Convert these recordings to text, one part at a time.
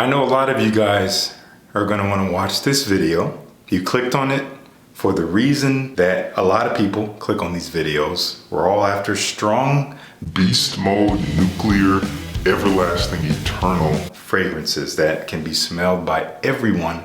I know a lot of you guys are gonna wanna watch this video. You clicked on it for the reason that a lot of people click on these videos. We're all after strong beast mode, nuclear, everlasting, eternal fragrances that can be smelled by everyone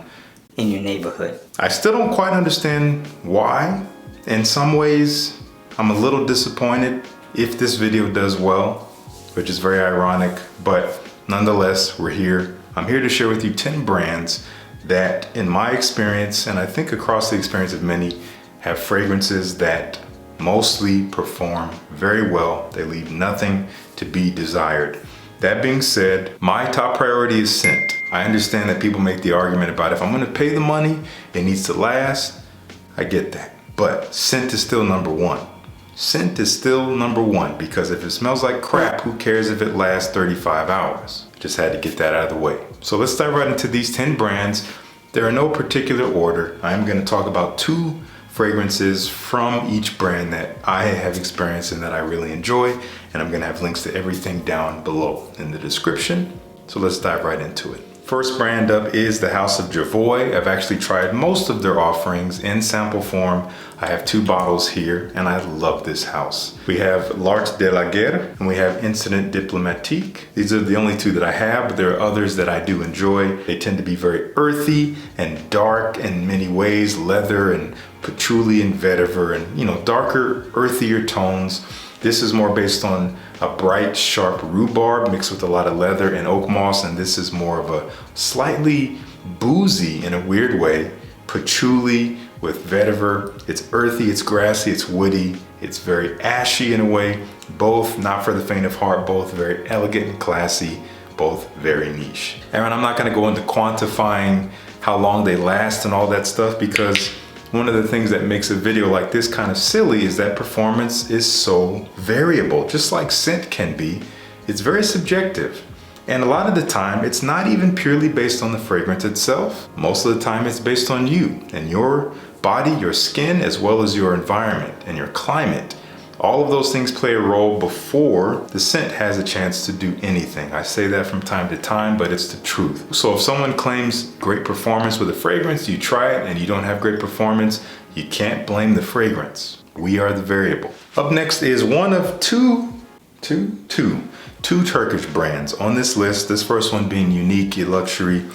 in your neighborhood. I still don't quite understand why. In some ways, I'm a little disappointed if this video does well, which is very ironic, but nonetheless, we're here. I'm here to share with you 10 brands that, in my experience, and I think across the experience of many, have fragrances that mostly perform very well. They leave nothing to be desired. That being said, my top priority is scent. I understand that people make the argument about if I'm gonna pay the money, it needs to last. I get that, but scent is still number one. Scent is still number one because if it smells like crap, who cares if it lasts 35 hours? Just had to get that out of the way. So let's dive right into these 10 brands. They're in no particular order. I'm gonna talk about 2 fragrances from each brand that I have experienced and that I really enjoy. And I'm gonna have links to everything down below in the description. So let's dive right into it. First brand up is the House of Jovoy. I've actually tried most of their offerings in sample form. I have 2 bottles here and I love this house. We have L'Art de la Guerre and we have Incident Diplomatique. These are the only 2 that I have, but there are others that I do enjoy. They tend to be very earthy and dark in many ways, leather and patchouli and vetiver and darker, earthier tones. This is more based on a bright, sharp rhubarb mixed with a lot of leather and oak moss, and this is more of a slightly boozy, in a weird way, patchouli with vetiver. It's earthy, it's grassy, it's woody, it's very ashy in a way. Both not for the faint of heart, both very elegant and classy, both very niche. And I'm not gonna go into quantifying how long they last and all that stuff, because one of the things that makes a video like this kind of silly is that performance is so variable, just like scent can be. It's very subjective. And a lot of the time, it's not even purely based on the fragrance itself. Most of the time, it's based on you and your body, your skin, as well as your environment and your climate. All of those things play a role before the scent has a chance to do anything. I say that from time to time, but it's the truth. So if someone claims great performance with a fragrance, you try it and you don't have great performance, you can't blame the fragrance. We are the variable. Up next is one of two Turkish brands on this list. This first one being Unique Luxury.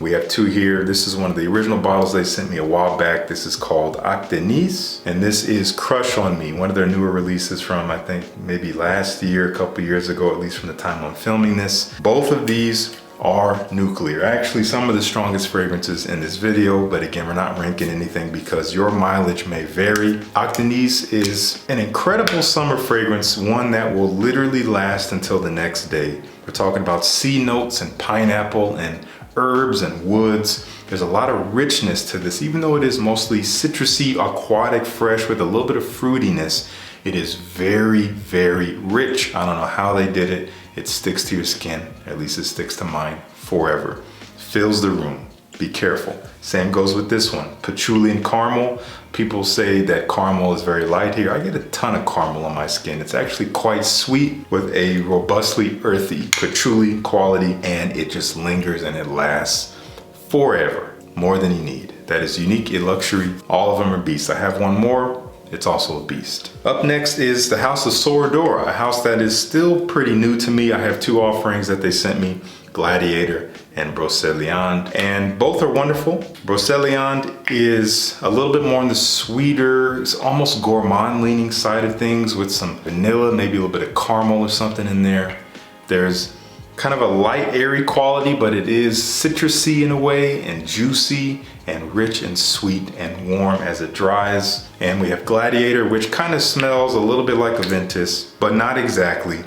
We have 2 here. This is one of the original bottles they sent me a while back. This is called Akdeniz, and this is Crush on Me, one of their newer releases from, I think, maybe last year, a couple years ago, at least from the time I'm filming this. Both of these are nuclear. Actually, some of the strongest fragrances in this video, but again, we're not ranking anything because your mileage may vary. Akdeniz is an incredible summer fragrance, one that will literally last until the next day. We're talking about sea notes and pineapple and herbs and woods. There's a lot of richness to this, even though it is mostly citrusy, aquatic, fresh with a little bit of fruitiness. It is very, very rich. I don't know how they did it. It sticks to your skin, at least it sticks to mine forever. Fills the room. Be careful. Same goes with this one. Patchouli and caramel. People say that caramel is very light here. I get a ton of caramel on my skin. It's actually quite sweet with a robustly earthy patchouli quality, and it just lingers and it lasts forever. More than you need. That is Unique Luxury. All of them are beasts. I have one more. It's also a beast. Up next is the House of Sora Dora, a house that is still pretty new to me. I have 2 offerings that they sent me, Gladiator and Broceliande, and both are wonderful. Broceliande is a little bit more on the sweeter, it's almost gourmand leaning side of things with some vanilla, maybe a little bit of caramel or something in there. There's kind of a light, airy quality, but it is citrusy in a way, and juicy, and rich and sweet and warm as it dries. And we have Gladiator, which kind of smells a little bit like a Ventus, but not exactly.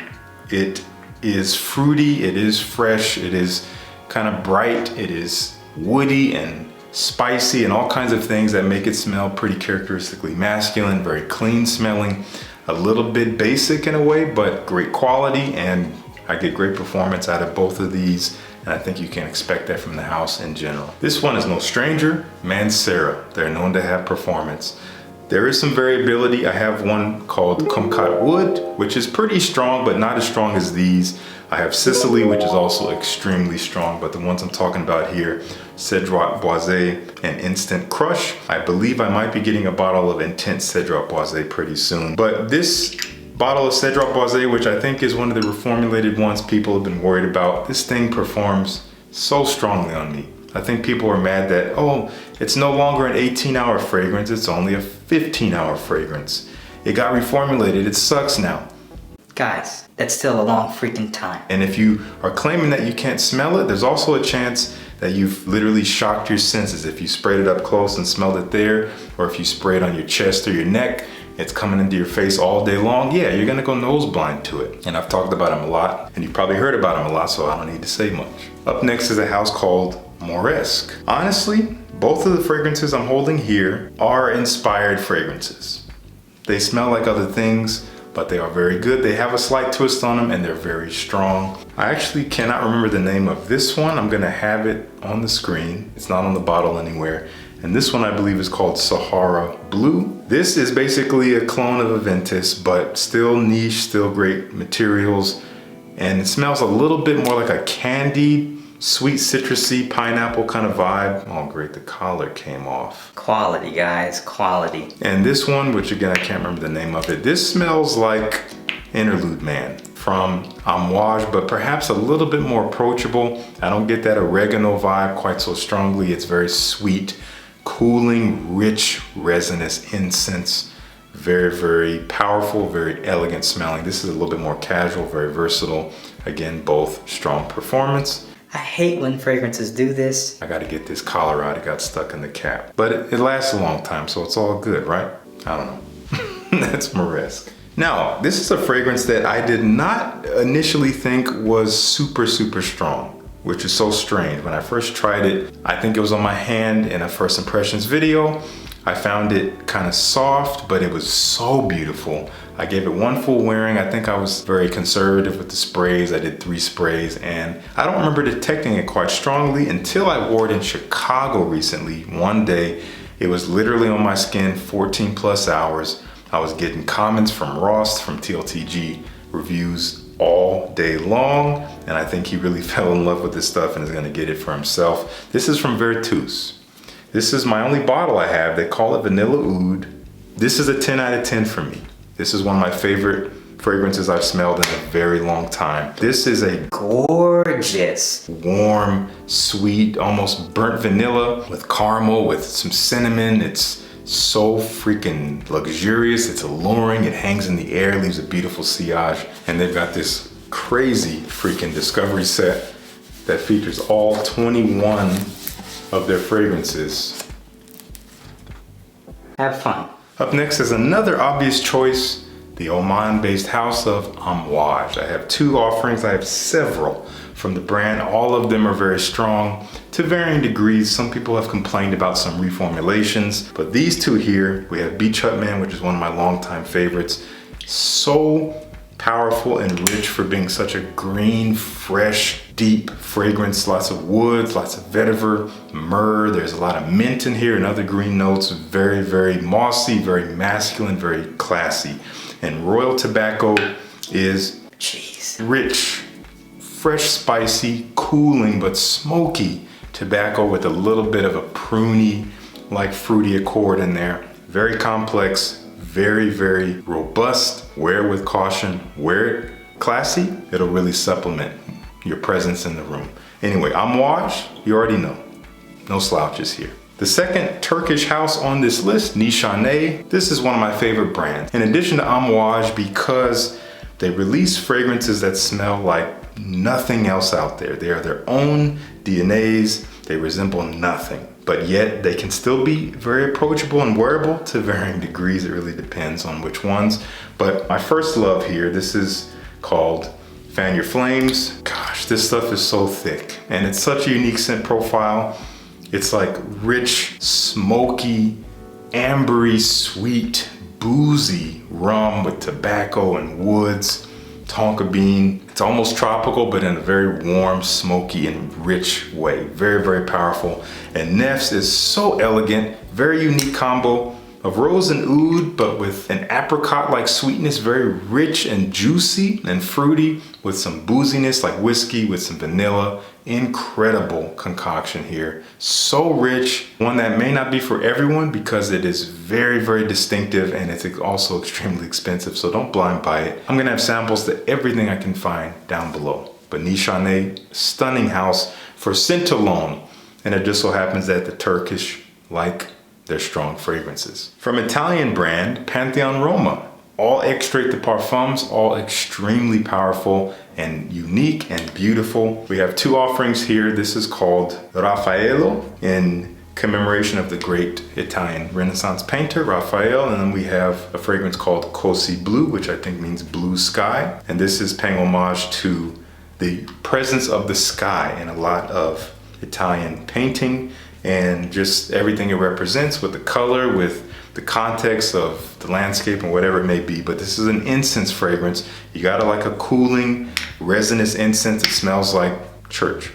It is fruity, it is fresh, it is kind of bright, it is woody and spicy and all kinds of things that make it smell pretty characteristically masculine, very clean smelling, a little bit basic in a way, but great quality, and I get great performance out of both of these, and I think you can expect that from the house in general. This one is no stranger, Mancera. They're known to have performance. There is some variability. I have one called Kumquat Wood, which is pretty strong, but not as strong as these. I have Sicily, which is also extremely strong, but the ones I'm talking about here, Cedroit Boisé and Instant Crush. I believe I might be getting a bottle of Intense Cedroit Boisé pretty soon. But this bottle of Cedroit Boisé, which I think is one of the reformulated ones people have been worried about, this thing performs so strongly on me. I think people are mad that, oh, it's no longer an 18-hour fragrance, it's only a 15-hour fragrance. It got reformulated, it sucks now. Guys, that's still a long freaking time. And if you are claiming that you can't smell it, there's also a chance that you've literally shocked your senses. If you sprayed it up close and smelled it there, or if you spray it on your chest or your neck, it's coming into your face all day long, yeah, you're gonna go nose blind to it. And I've talked about them a lot, and you've probably heard about them a lot, so I don't need to say much. Up next is a house called Moresque. Honestly, both of the fragrances I'm holding here are inspired fragrances. They smell like other things, but they are very good. They have a slight twist on them and they're very strong. I actually cannot remember the name of this one. I'm gonna have it on the screen. It's not on the bottle anywhere. And this one I believe is called Sahara Blue. This is basically a clone of a Ventus, but still niche, still great materials. And it smells a little bit more like a candied, sweet citrusy pineapple kind of vibe. Oh great, the collar came off. Quality, guys, quality. And this one, which again, I can't remember the name of it. This smells like Interlude Man from Amouage, but perhaps a little bit more approachable. I don't get that oregano vibe quite so strongly. It's very sweet, cooling, rich, resinous incense. Very, very powerful, very elegant smelling. This is a little bit more casual, very versatile. Again, both strong performance. I hate when fragrances do this. I gotta get this collar out, it got stuck in the cap. But it lasts a long time, so it's all good, right? I don't know. That's Moresque. Now, this is a fragrance that I did not initially think was super, super strong, which is so strange. When I first tried it, I think it was on my hand in a first impressions video. I found it kind of soft, but it was so beautiful. I gave it one full wearing. I think I was very conservative with the sprays. I did 3 sprays and I don't remember detecting it quite strongly until I wore it in Chicago recently. One day, it was literally on my skin 14 plus hours. I was getting comments from Ross from TLTG reviews all day long. And I think he really fell in love with this stuff and is gonna get it for himself. This is from Vertus. This is my only bottle I have. They call it Vanilla Oud. This is a 10 out of 10 for me. This is one of my favorite fragrances I've smelled in a very long time. This is a gorgeous, warm, sweet, almost burnt vanilla with caramel, with some cinnamon. It's so freaking luxurious. It's alluring. It hangs in the air, leaves a beautiful sillage. And they've got this crazy freaking discovery set that features all 21 of their fragrances. Have fun. Up next is another obvious choice, the Oman-based house of Amouage. I have 2 offerings. I have several from the brand. All of them are very strong to varying degrees. Some people have complained about some reformulations, but these 2 here, we have Beach Hut Man, which is one of my longtime favorites. So powerful and rich for being such a green, fresh, deep fragrance. Lots of woods, lots of vetiver, myrrh. There's a lot of mint in here and other green notes. Very, very mossy, very masculine, very classy. And Royal Tobacco is rich, fresh, spicy, cooling, but smoky tobacco with a little bit of a pruny, like fruity accord in there. Very complex, very, very robust. Wear it with caution. Wear it classy. It'll really supplement your presence in the room. Anyway, Amouage, you already know. No slouches here. The second Turkish house on this list, Nishane. This is one of my favorite brands. In addition to Amouage, because they release fragrances that smell like nothing else out there. They are their own DNAs. They resemble nothing, but yet they can still be very approachable and wearable to varying degrees. It really depends on which ones. But my first love here, this is called Fan Your Flames. Gosh, this stuff is so thick and it's such a unique scent profile. It's like rich, smoky, ambery, sweet, boozy rum with tobacco and woods, tonka bean. It's almost tropical, but in a very warm, smoky, and rich way. Very, very powerful. And Nefs is so elegant, very unique combo of rose and oud, but with an apricot-like sweetness, very rich and juicy and fruity, with some booziness like whiskey with some vanilla. Incredible concoction here. So rich, one that may not be for everyone because it is very, very distinctive and it's also extremely expensive, so don't blind buy it. I'm gonna have samples to everything I can find down below. But Nishane, stunning house for scent alone, and it just so happens that the Turkish like their strong fragrances. From Italian brand Pantheon Roma, all extrait de parfums, all extremely powerful and unique and beautiful. We have two offerings here. This is called Raffaello in commemoration of the great Italian Renaissance painter Raphael, and then we have a fragrance called Così Blu, which I think means blue sky, and this is paying homage to the presence of the sky in a lot of Italian painting and just everything it represents with the color, with the context of the landscape and whatever it may be. But this is an incense fragrance. You gotta like a cooling, resinous incense. It smells like church.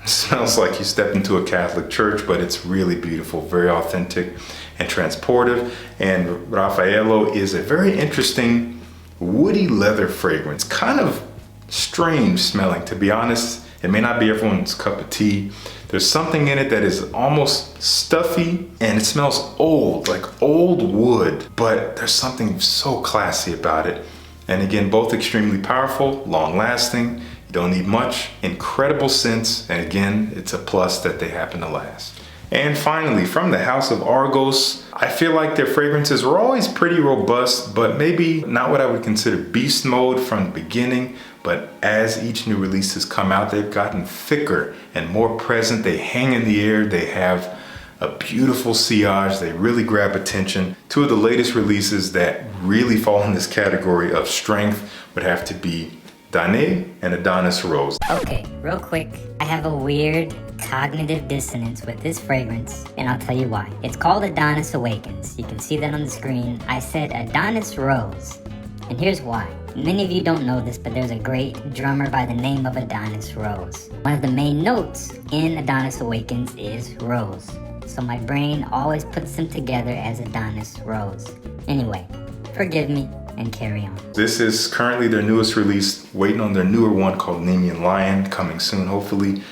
It smells like you stepped into a Catholic church, but it's really beautiful, very authentic and transportive. And Raffaello is a very interesting woody leather fragrance, kind of strange smelling, to be honest. It may not be everyone's cup of tea. There's something in it that is almost stuffy and it smells old, like old wood, but there's something so classy about it. And again, both extremely powerful, long lasting. You don't need much, incredible scents. And again, it's a plus that they happen to last. And finally, from the house of Argos, I feel like their fragrances were always pretty robust, but maybe not what I would consider beast mode from the beginning. But as each new release has come out, they've gotten thicker and more present. They hang in the air. They have a beautiful sillage. They really grab attention. Two of the latest releases that really fall in this category of strength would have to be Danae and Adonis Rose. Okay, real quick, I have a weird cognitive dissonance with this fragrance, and I'll tell you why. It's called Adonis Awakens. You can see that on the screen. I said Adonis Rose, and here's why. Many of you don't know this, but there's a great drummer by the name of Adonis Rose. One of the main notes in Adonis Awakens is rose, so my brain always puts them together as Adonis Rose. Anyway, forgive me and carry on. This is currently their newest release, waiting on their newer one called Nemean Lion, coming soon hopefully.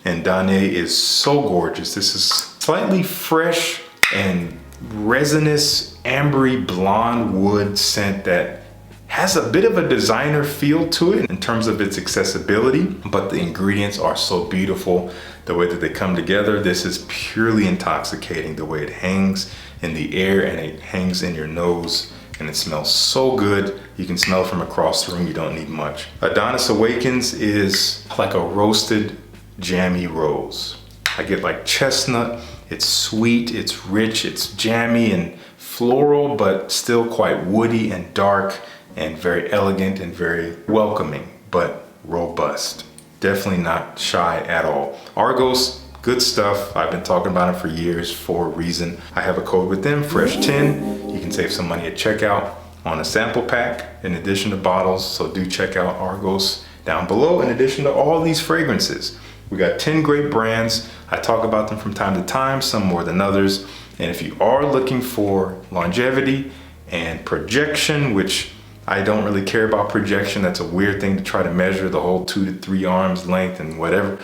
And Danae is so gorgeous. This is slightly fresh and resinous, ambery blonde wood scent that has a bit of a designer feel to it in terms of its accessibility, but the ingredients are so beautiful. The way that they come together, this is purely intoxicating. The way it hangs in the air and it hangs in your nose, and it smells so good. You can smell it from across the room, you don't need much. Adonis Awakens is like a roasted jammy rose. I get like chestnut, it's sweet, it's rich, it's jammy and floral, but still quite woody and dark and very elegant and very welcoming, but robust. Definitely not shy at all. Argos, good stuff. I've been talking about it for years for a reason. I have a code with them, Fresh10. You can save some money at checkout on a sample pack in addition to bottles. So do check out Argos down below in addition to all these fragrances. We got 10 great brands. I talk about them from time to time, some more than others. And if you are looking for longevity and projection, which I don't really care about projection. That's a weird thing to try to measure, the whole 2 to 3 arms length and whatever.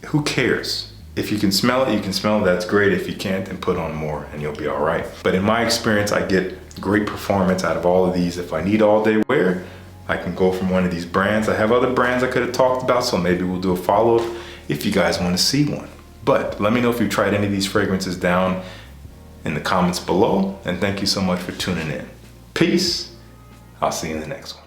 Who cares? If you can smell it, you can smell it. That's great. If you can't, then put on more and you'll be all right. But in my experience, I get great performance out of all of these. If I need all day wear, I can go from one of these brands. I have other brands I could have talked about, so maybe we'll do a follow-up if you guys want to see one. But let me know if you've tried any of these fragrances down in the comments below. And thank you so much for tuning in. Peace. I'll see you in the next one.